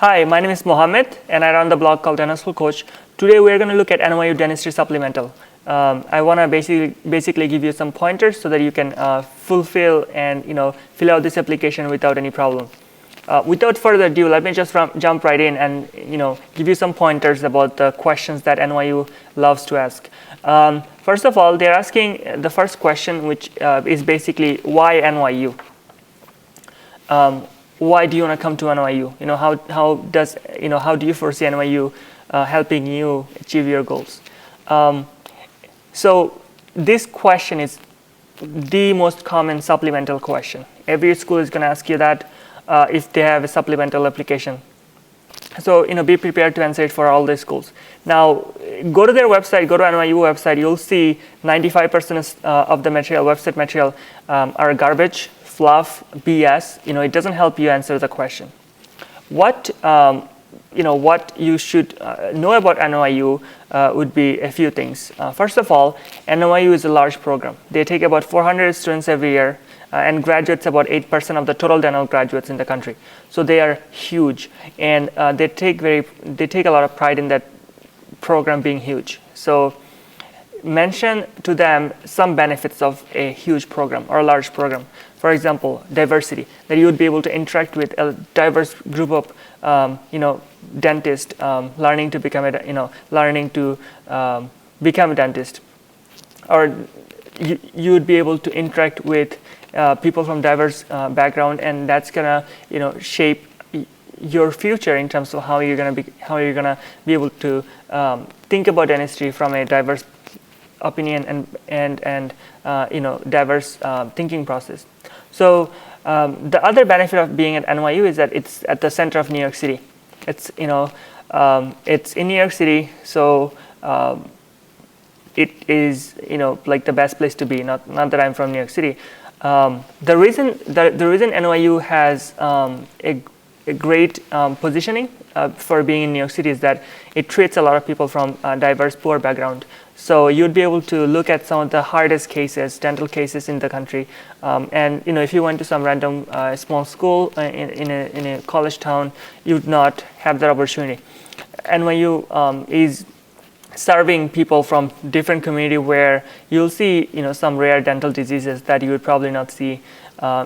Hi, my name is Mohammed, and I run the blog called Dental School Coach. Today, we're going to look at NYU Dentistry Supplemental. I want to basically give you some pointers so that you can fulfill and fill out this application without any problem. Without further ado, let me just jump right in and give you some pointers about the questions that NYU loves to ask. First of all, they're asking the first question, which is basically why NYU. Why do you want to come to NYU? How do you foresee NYU helping you achieve your goals? So this question is the most common supplemental question. Every school is going to ask you that if they have a supplemental application. So be prepared to answer it for all the schools. Now go to their website, go to NYU website. You'll see 95% of the material, website material, are garbage, fluff, BS. It doesn't help you answer the question. What you should know about NYU would be a few things. First of all, NYU is a large program. They take about 400 students every year, and graduates about 8% of the total dental graduates in the country. So they are huge, and they take a lot of pride in that program being huge. So mention to them some benefits of a huge program or a large program. For example, diversity, that you would be able to interact with a diverse group of dentists learning to become a dentist, or you would be able to interact with people from diverse background, and that's gonna shape your future in terms of how you're gonna be able to think about dentistry from a diverse opinion and diverse thinking process. So the other benefit of being at NYU is that it's at the center of New York City. It's it's in New York City, so it is like the best place to be. Not that I'm from New York City. The reason NYU has a great positioning for being in New York City is that it treats a lot of people from diverse, poor background. So you'd be able to look at some of the hardest cases, dental cases in the country, and if you went to some random small school in a college town, you would not have that opportunity. NYU is serving people from different community where you'll see some rare dental diseases that you would probably not see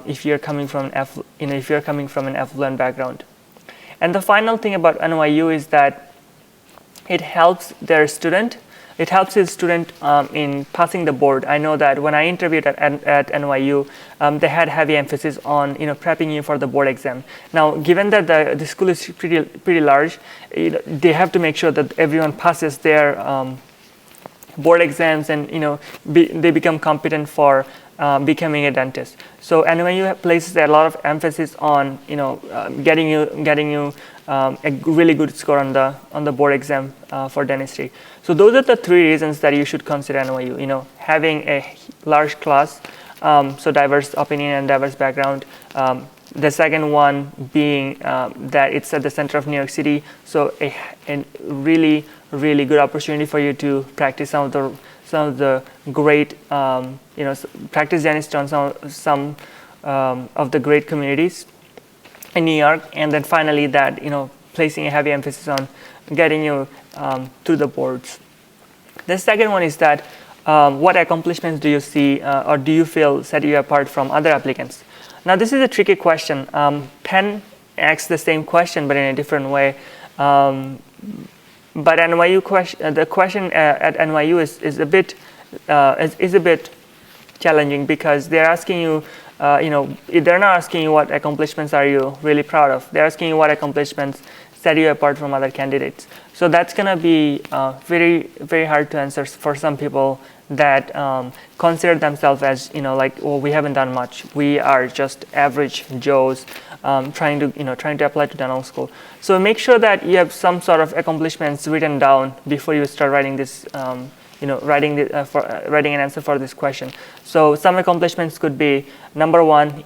if you're coming from an affluent background. And the final thing about NYU is that it helps their student. It helps his student in passing the board. I know that when I interviewed at NYU, they had heavy emphasis on prepping you for the board exam. Now, given that the school is pretty large, they have to make sure that everyone passes their board exams and they become competent for becoming a dentist. So NYU places a lot of emphasis on getting you a really good score on the board exam for dentistry. So those are the three reasons that you should consider NYU. Having a large class, so diverse opinion and diverse background. The second one being that it's at the center of New York City, so a really good opportunity for you to practice some of the great practice dentistry on some of the great communities in New York. And then finally that placing a heavy emphasis on getting you to the boards. The second one is that what accomplishments do you see or do you feel set you apart from other applicants? Now this is a tricky question. Penn asks the same question but in a different way. But the question at NYU is a bit challenging because they're asking you, they're not asking you what accomplishments are you really proud of. They're asking you what accomplishments set you apart from other candidates. So that's going to be very hard to answer for some people that consider themselves as we haven't done much. We are just average Joes trying to apply to dental school. So make sure that you have some sort of accomplishments written down before you start writing this. Writing an answer for this question. So some accomplishments could be number one,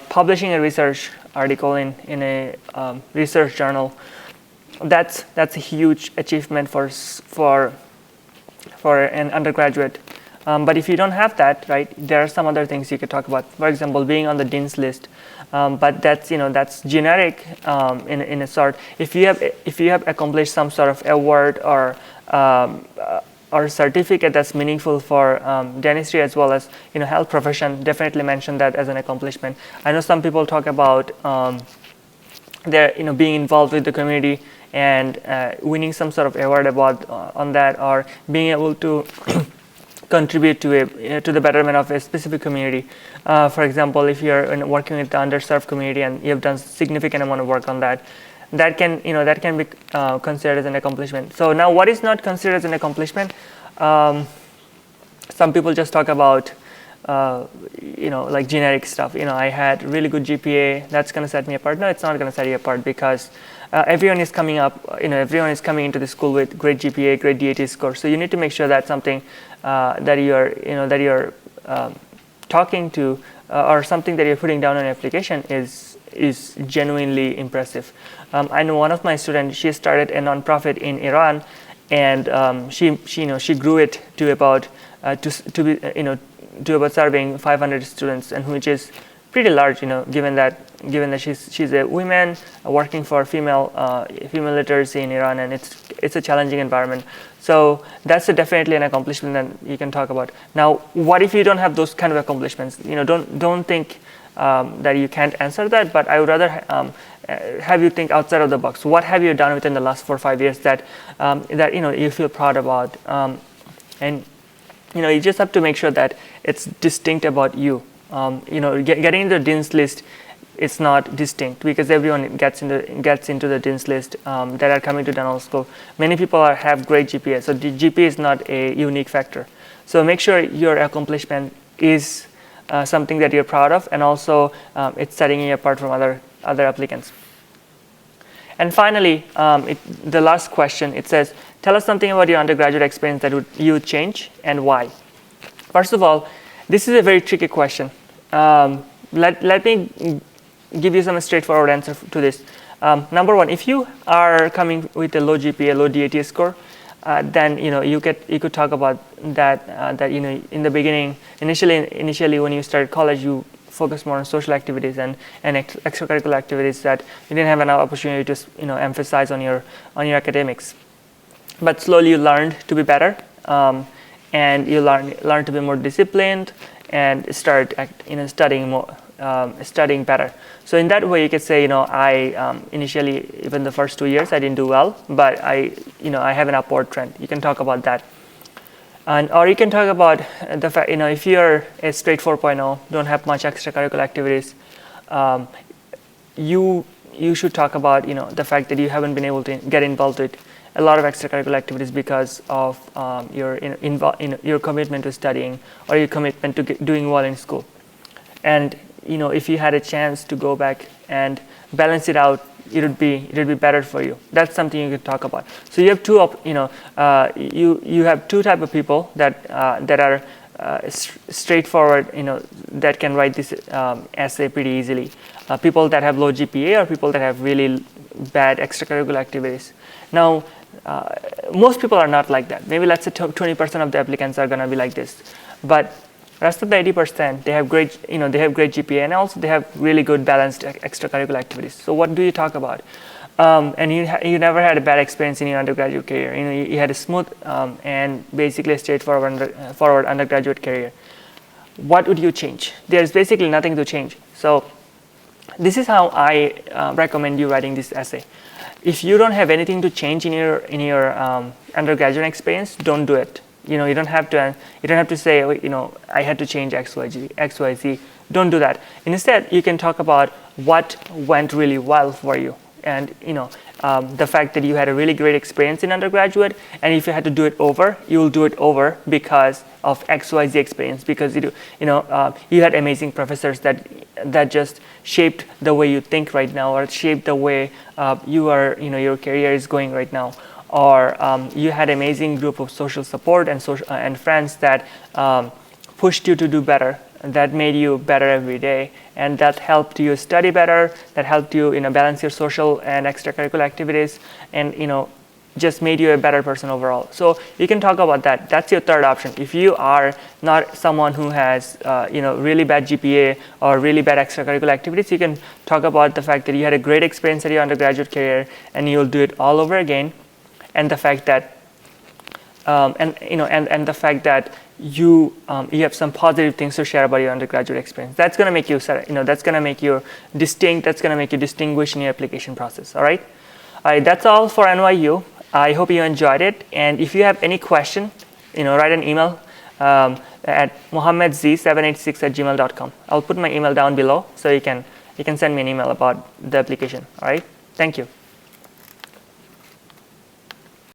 publishing a research article in a research journal. That's a huge achievement for an undergraduate. But if you don't have that, right, there are some other things you could talk about. For example, being on the dean's list, but that's generic in a sort. If you have accomplished some sort of award or certificate that's meaningful for dentistry as well as health profession, definitely mention that as an accomplishment. I know some people talk about their being involved with the community and winning some sort of award about on that, or being able to contribute to the betterment of a specific community. For example, if you're working with the underserved community and you have done significant amount of work on that, that can be considered as an accomplishment. So now, what is not considered as an accomplishment? Some people just talk about like generic stuff. I had really good GPA. That's going to set me apart. No, it's not going to set you apart, because everyone is coming up. Everyone is coming into the school with great GPA, great DAT score. So you need to make sure that something that you're talking to or something that you're putting down on an application is genuinely impressive. I know one of my students. She started a nonprofit in Iran, and she grew it to about to about serving 500 students, and which is pretty large, given that she's a woman working for female literacy in Iran, and it's a challenging environment. So that's definitely an accomplishment that you can talk about. Now, what if you don't have those kind of accomplishments? Don't think that you can't answer that, but I would rather have you think outside of the box. What have you done within the last 4 or 5 years that you feel proud about? And you just have to make sure that it's distinct about you. Getting into the dean's list, it's not distinct, because everyone gets into the dean's list that are coming to dental school. Many people have great GPA, so the GPA is not a unique factor. So make sure your accomplishment is something that you're proud of, and also it's setting you apart from other applicants. And finally, the last question, it says, tell us something about your undergraduate experience that you would change and why. First of all, this is a very tricky question. Let me give you some straightforward answer to this. Number one, if you are coming with a low GPA, low DAT score, then you could talk about that in the beginning, initially when you started college, you focus more on social activities and extracurricular activities, that you didn't have enough opportunity to emphasize on your academics. But slowly you learned to be better, and you learn to be more disciplined and start studying more, studying better. So in that way, you could say, I initially, even the first 2 years, I didn't do well, but I have an upward trend. You can talk about that. Or you can talk about the fact, if you're a straight 4.0, don't have much extracurricular activities, you should talk about the fact that you haven't been able to get involved with a lot of extracurricular activities because of your commitment to studying, or your commitment to doing well in school. And if you had a chance to go back and balance it out, it would be better for you. That's something you can talk about. So you have you have two type of people that are straightforward, that can write this essay pretty easily. People that have low GPA, or people that have really bad extracurricular activities. Now, most people are not like that. Maybe let's say 20% of the applicants are going to be like this, but rest of the 80%, they have great GPA, and also they have really good balanced extracurricular activities. So what do you talk about? And you never had a bad experience in your undergraduate career. You had a smooth and basically a straightforward undergraduate career. What would you change? There's basically nothing to change. So this is how I recommend you writing this essay. If you don't have anything to change in your undergraduate experience, don't do it. You don't have to say, I had to change X, Y, Z. Don't do that. Instead, you can talk about what went really well for you, and the fact that you had a really great experience in undergraduate, and if you had to do it over, you will do it over because of X, Y, Z experience, because you had amazing professors that just shaped the way you think right now, or shaped the way your career is going right now. Or you had an amazing group of social support and friends that pushed you to do better, that made you better every day, and that helped you study better, that helped you balance your social and extracurricular activities, and just made you a better person overall. So you can talk about that. That's your third option. If you are not someone who has really bad GPA or really bad extracurricular activities, you can talk about the fact that you had a great experience at your undergraduate career and you'll do it all over again, and the fact that and the fact that you have some positive things to share about your undergraduate experience. That's going to make you that's going to make you distinct. That's going to make you distinguish in your application process. All right. That's all for NYU. I hope you enjoyed it. And if you have any question, write an email at mohammedz786@gmail.com. I'll put my email down below, so you can send me an email about the application. All right. Thank you.